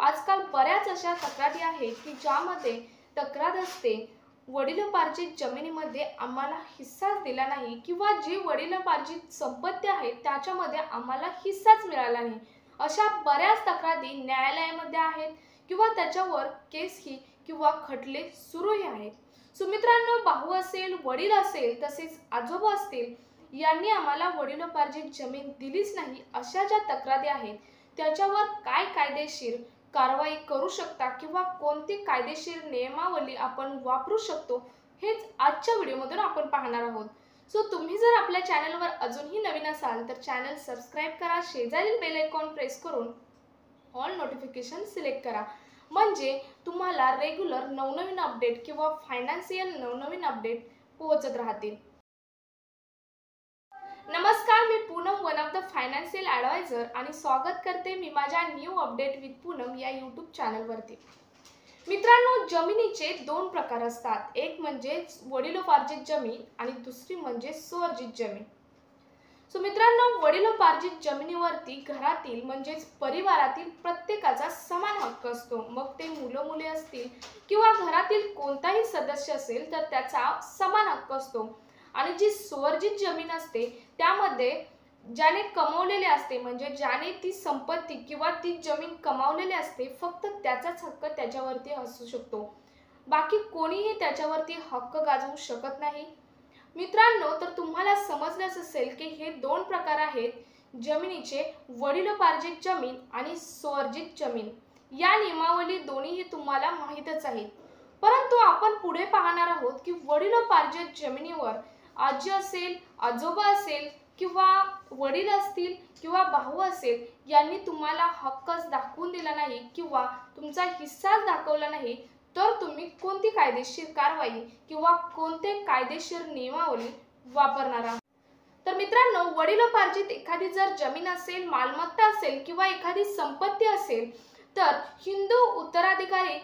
आजकाल बऱ्याच अशा तक्रारी आहेत की ज्यामध्ये तक्रार असते वडिलोपार्जित जमिनीमध्ये आम्हाला हिस्साच दिला नाही किंवा जी वडिलोपार्जित संपत्ती आहे त्याच्यामध्ये आम्हाला हिस्साच मिळाला नाही। अशा बऱ्याच तक्रारी न्यायालयामध्ये आहेत किंवा त्याच्यावर केस ही किंवा खटले सुरूही आहेत। सुमित्रांनो, भाऊ असेल, वडील असेल, तसेच आजोबा असतील यांनी आम्हाला वडिलोपार्जित जमीन दिलीच नाही अशा ज्या तक्रारी आहेत त्याच्यावर काय कायदेशीर कारवाई करू शकता किंवा कोणती कायदेशीर नियमावली आपण वापरू शकतो हेच आजच्या व्हिडिओमधून आपण पाहणार आहोत। सो तुम्ही जर आपल्या चॅनलवर अजूनही नवीन असाल तर चॅनल सबस्क्राइब करा, शेजारील बेल आयकॉन प्रेस करून ऑल नोटिफिकेशन सिलेक्ट करा, म्हणजे तुम्हाला रेग्युलर नवनवीन अपडेट किंवा फायनान्शियल नवनवीन अपडेट पोहोचत राहतील। नमस्कार, मी Poonam, one of the financial advisor, आणि स्वागत करते मी माझ्या न्यू अपडेट विथ पूनम या यूट्यूब चॅनलवरती। मित्रांनो, जमिनीचे दोन प्रकार असतात, एक म्हणजे वडिलोपार्जित जमीन आणि दुसरी म्हणजे स्वअर्जित जमीन। सो मित्रांनो, वडिलोपार्जित जमिनीवरती घरातील म्हणजेच परिवारातील प्रत्येकाचा समान हक्क असतो, मग ते मुलं मुले असतील किंवा घरातील कोणताही सदस्य असेल तर त्याचा समान हक्क असतो। आणि जी स्वअर्जित जमीन असते त्यामध्ये ज्याने कमवलेले असते म्हणजे ज्याने ती संपत्ती किंवा ती जमीन कमावलेली असते फक्त त्याचाच हक्क त्याच्यावरती असू शकतो, बाकी कोणीही त्याच्यावरती हक्क गाजवू शकत नाही। मित्रांनो, तर तुम्हाला समजलंच असेल की हे दोन प्रकार आहेत जमिनीचे, वडिलोपार्जित जमीन आणि स्वअर्जित जमीन। या नियमावली दोन्हीही तुम्हाला माहीतच आहेत, परंतु आपण पुढे पाहणार आहोत की वडिलोपार्जित जमिनीवर आजी असेल, आजोबा असेल किंवा वडील असतील किंवा भाऊ असेल यांनी तुम्हाला हक्कच दाखवून दिला नाही किंवा तुमचा हिस्साच दाखवला नाही तर तुम्ही कोणती कायदेशीर कारवाई किंवा कोणते कायदेशीर नियमावली वापरणार आहात। तर मित्रांनो, वडिलोपार्जित एखादी जर जमीन असेल, मालमत्ता असेल किंवा एखादी संपत्ती असेल तर हिंदू उत्तराधिकारी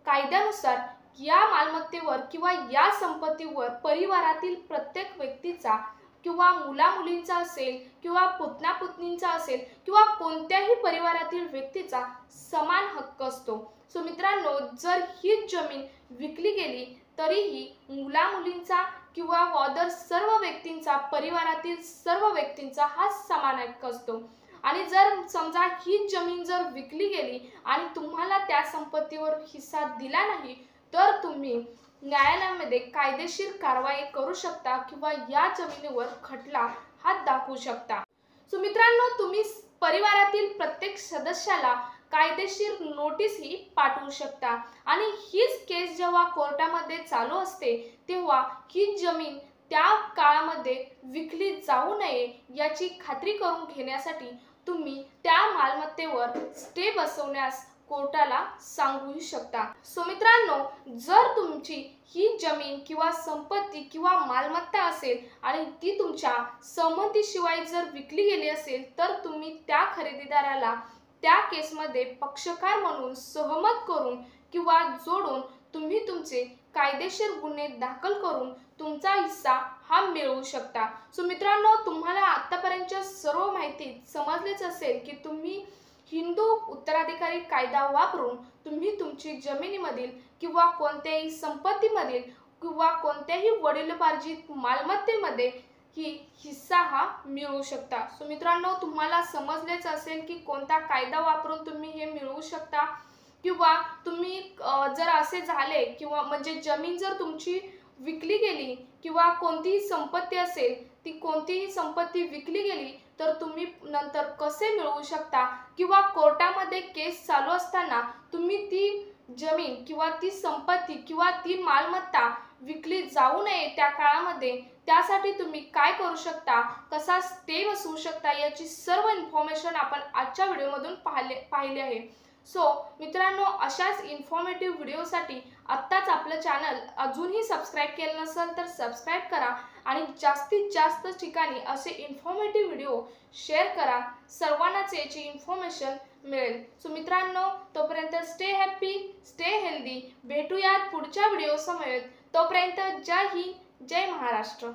कायद्यानुसार या मालमत्तेवर किंवा या संपत्तीवर परिवारातील प्रत्येक व्यक्तीचा किंवा मुला-मुलींचा असेल किंवा पुतना-पुतनींचा असेल किंवा कोणत्याही परिवारातील व्यक्तीचा समान हक्क असतो। सो मित्रांनो, जर ही जमीन विकली गेली तरीही मुला-मुलींचा किंवा अदर सर्व व्यक्तींचा, परिवारातील सर्व व्यक्तींचा हा समान हक्क असतो। आणि जर समजा ही जमीन जर विकली गेली आणि तुम्हाला त्या संपत्तीवर हिस्सा दिला नाही तर तुम्ही न्यायालयामध्ये कायदेशीर कारवाई करू शकता किंवा या जमिनीवर खटला हात दाखवू शकता। सो मित्रांनो, तुम्ही परिवारातील प्रत्येक सदस्याला कायदेशीर नोटीस ही पाठवू शकता आणि हीच केस जेव्हा कोर्टामध्ये चालू असते तेव्हा ही जमीन त्या काळामध्ये विकली जाऊ नये याची खात्री करून घेण्यासाठी तुम्ही त्या मालमत्तेवर स्टे बसवण्यास कोर्टाला सांगू शकता। सो मित्रांनो, जर तुमची ही जमीन किंवा संपत्ती किंवा मालमत्ता असेल आणि ती तुमच्या संमतीशिवाय जर विकली गेली असेल तर तुम्ही त्या खरेदीदाराला त्या केसमध्ये पक्षकार म्हणून सहमत करून किंवा जोडून तुम्ही तुमचे कायदेशीर गुन्हे दाखल करून तुमचा हिस्सा हा मिळवू शकता। सो मित्रांनो, तुम्हाला आतापर्यंत सर्व माहिती समजलीच असेल की तुम्ही हिंदू उत्तराधिकारी कायदा वापरून तुम्ही तुमची जमिनीमधील किंवा कोणत्याही संपत्तीमधील किंवा कोणत्याही वडिलोपार्जित मालमत्तेमध्ये ही हिस्सा हा मिळवू शकता। सो मित्रांनो, तुम्हाला समजलेच असेल की कोणता कायदा वापरून तुम्ही हे मिळवू शकता किंवा तुम्ही जर असे झाले किंवा म्हणजे जमीन जर तुमची विकली गेली किंवा कोणतीही संपत्ती असेल ती कोणतीही संपत्ती विकली गेली तर तुम्ही नंतर कसे मिळवू शकता किंवा कोर्टामध्ये केस चालू असताना तुम्ही ती जमीन किंवा ती संपत्ती किंवा ती मालमत्ता विकली जाऊ नये त्या काळामध्ये त्यासाठी तुम्ही काय करू शकता, कसा स्टे बसवू शकता याची सर्व इन्फॉर्मेशन आपण आजच्या व्हिडिओमधून पाहिली आहे। सो मित्रांनो, अशाच इन्फॉर्मेटिव्ह व्हिडिओसाठी आत्ताच आपलं चॅनल अजूनही सबस्क्राइब केलं नसेल तर सबस्क्राइब करा आणि जास्तीत जास्त ठिकाणी असे इन्फॉर्मेटिव्ह व्हिडिओ शेअर करा, सर्वांनाच याची इन्फॉर्मेशन मिळेल। सो मित्रांनो, तोपर्यंत स्टे हॅपी, स्टे हेल्दी, भेटूयात पुढच्या व्हिडिओ समवेत। तोपर्यंत जय हिंद, जय महाराष्ट्र।